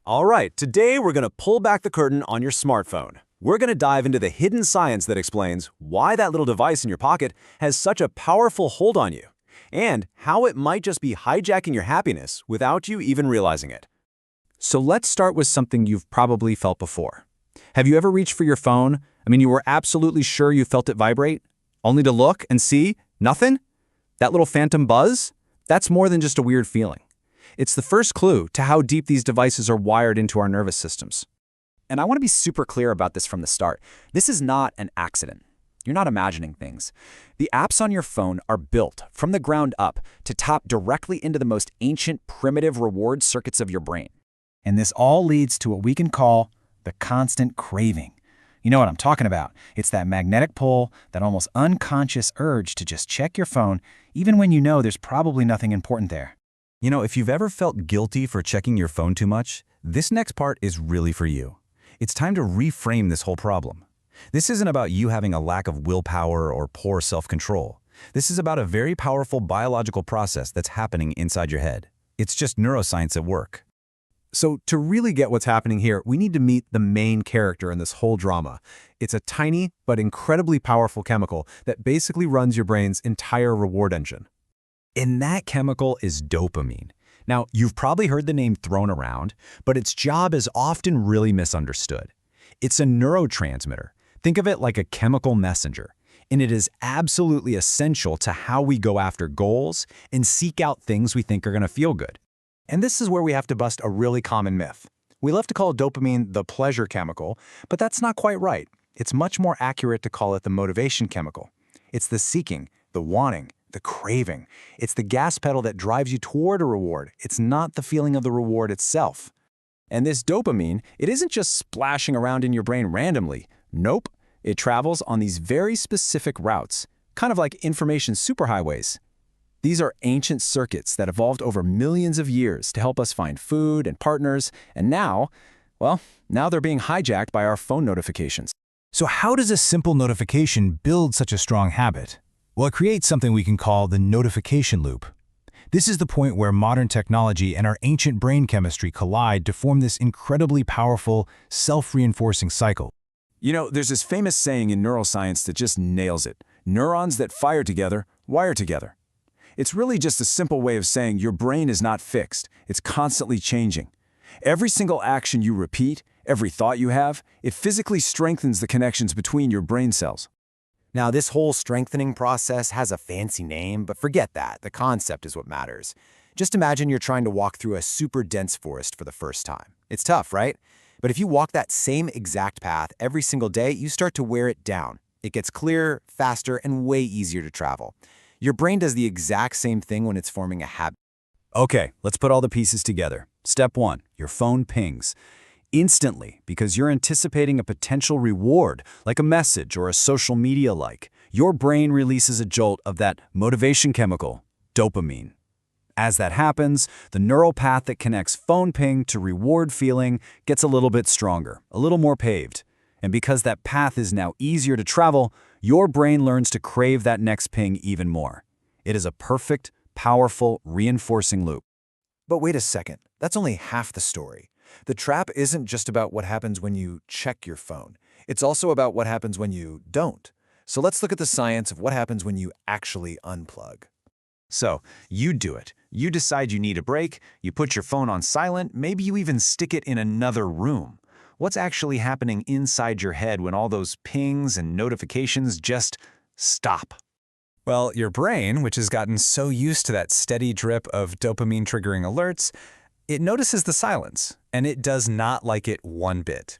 All right, today we're going to pull back the curtain on your smartphone. We're going to dive into the hidden science that explains why that little device in your pocket has such a powerful hold on you, and how it might just be hijacking your happiness without you even realizing it. So let's start with something you've probably felt before. Have you ever reached for your phone? You were absolutely sure you felt it vibrate, only to look and see nothing? That little phantom buzz? That's more than just a weird feeling. It's the first clue to how deep these devices are wired into our nervous systems. And I want to be super clear about this from the start. This is not an accident. You're not imagining things. The apps on your phone are built from the ground up to tap directly into the most ancient, primitive reward circuits of your brain. And this all leads to what we can call the constant craving. You know what I'm talking about. It's that magnetic pull, that almost unconscious urge to just check your phone, even when you know there's probably nothing important there. If you've ever felt guilty for checking your phone too much, this next part is really for you. It's time to reframe this whole problem. This isn't about you having a lack of willpower or poor self-control. This is about a very powerful biological process that's happening inside your head. It's just neuroscience at work. So to really get what's happening here, we need to meet the main character in this whole drama. It's a tiny but incredibly powerful chemical that basically runs your brain's entire reward engine. And that chemical is dopamine. Now, you've probably heard the name thrown around, but its job is often really misunderstood. It's a neurotransmitter. Think of it like a chemical messenger, and it is absolutely essential to how we go after goals and seek out things we think are going to feel good. And this is where we have to bust a really common myth. We love to call dopamine the pleasure chemical, but that's not quite right. It's much more accurate to call it the motivation chemical. It's the seeking, the wanting, the craving. It's the gas pedal that drives you toward a reward. It's not the feeling of the reward itself. And this dopamine, it isn't just splashing around in your brain randomly. Nope, it travels on these very specific routes, kind of like information superhighways. These are ancient circuits that evolved over millions of years to help us find food and partners, and now they're being hijacked by our phone notifications. So how does a simple notification build such a strong habit? Well, it creates something we can call the notification loop. This is the point where modern technology and our ancient brain chemistry collide to form this incredibly powerful, self-reinforcing cycle. There's this famous saying in neuroscience that just nails it. Neurons that fire together, wire together. It's really just a simple way of saying your brain is not fixed. It's constantly changing. Every single action you repeat, every thought you have, it physically strengthens the connections between your brain cells. Now, this whole strengthening process has a fancy name, but forget that. The concept is what matters. Just imagine you're trying to walk through a super dense forest for the first time. It's tough, right? But if you walk that same exact path every single day, you start to wear it down. It gets clearer, faster, and way easier to travel. Your brain does the exact same thing when it's forming a habit. Okay, let's put all the pieces together. Step 1, your phone pings. Instantly, because you're anticipating a potential reward, like a message or a social media like. Your brain releases a jolt of that motivation chemical, dopamine. As that happens, the neural path that connects phone ping to reward feeling gets a little bit stronger, a little more paved. And because that path is now easier to travel, your brain learns to crave that next ping even more. It is a perfect, powerful, reinforcing loop. But wait a second, that's only half the story. The trap isn't just about what happens when you check your phone. It's also about what happens when you don't. So let's look at the science of what happens when you actually unplug. So, you do it. You decide you need a break, you put your phone on silent, maybe you even stick it in another room. What's actually happening inside your head when all those pings and notifications just stop? Well, your brain, which has gotten so used to that steady drip of dopamine-triggering alerts, it notices the silence, and it does not like it one bit.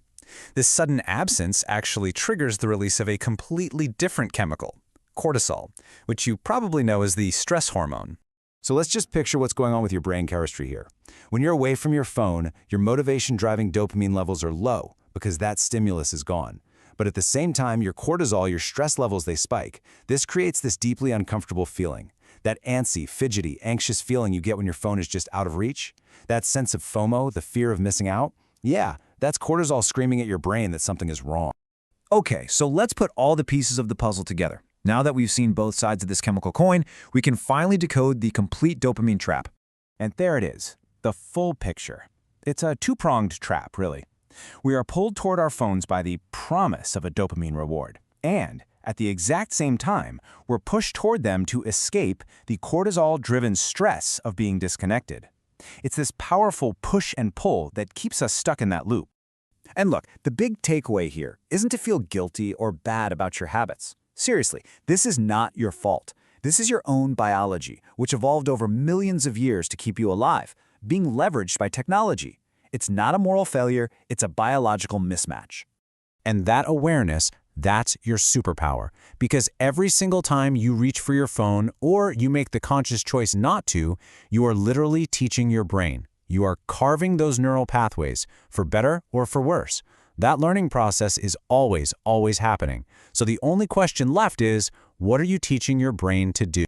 This sudden absence actually triggers the release of a completely different chemical, cortisol, which you probably know as the stress hormone. So let's just picture what's going on with your brain chemistry here. When you're away from your phone, your motivation-driving dopamine levels are low because that stimulus is gone. But at the same time, your cortisol, your stress levels, they spike. This creates this deeply uncomfortable feeling. That antsy, fidgety, anxious feeling you get when your phone is just out of reach. That sense of FOMO, the fear of missing out. Yeah, that's cortisol screaming at your brain that something is wrong. Okay, so let's put all the pieces of the puzzle together. Now that we've seen both sides of this chemical coin, we can finally decode the complete dopamine trap. And there it is, the full picture. It's a two-pronged trap, really. We are pulled toward our phones by the promise of a dopamine reward. And, at the exact same time, we're pushed toward them to escape the cortisol-driven stress of being disconnected. It's this powerful push and pull that keeps us stuck in that loop. And look, the big takeaway here isn't to feel guilty or bad about your habits. Seriously, this is not your fault. This is your own biology, which evolved over millions of years to keep you alive, being leveraged by technology. It's not a moral failure, it's a biological mismatch. And that awareness, that's your superpower. Because every single time you reach for your phone or you make the conscious choice not to, you are literally teaching your brain. You are carving those neural pathways, for better or for worse. That learning process is always happening. So the only question left is, what are you teaching your brain to do?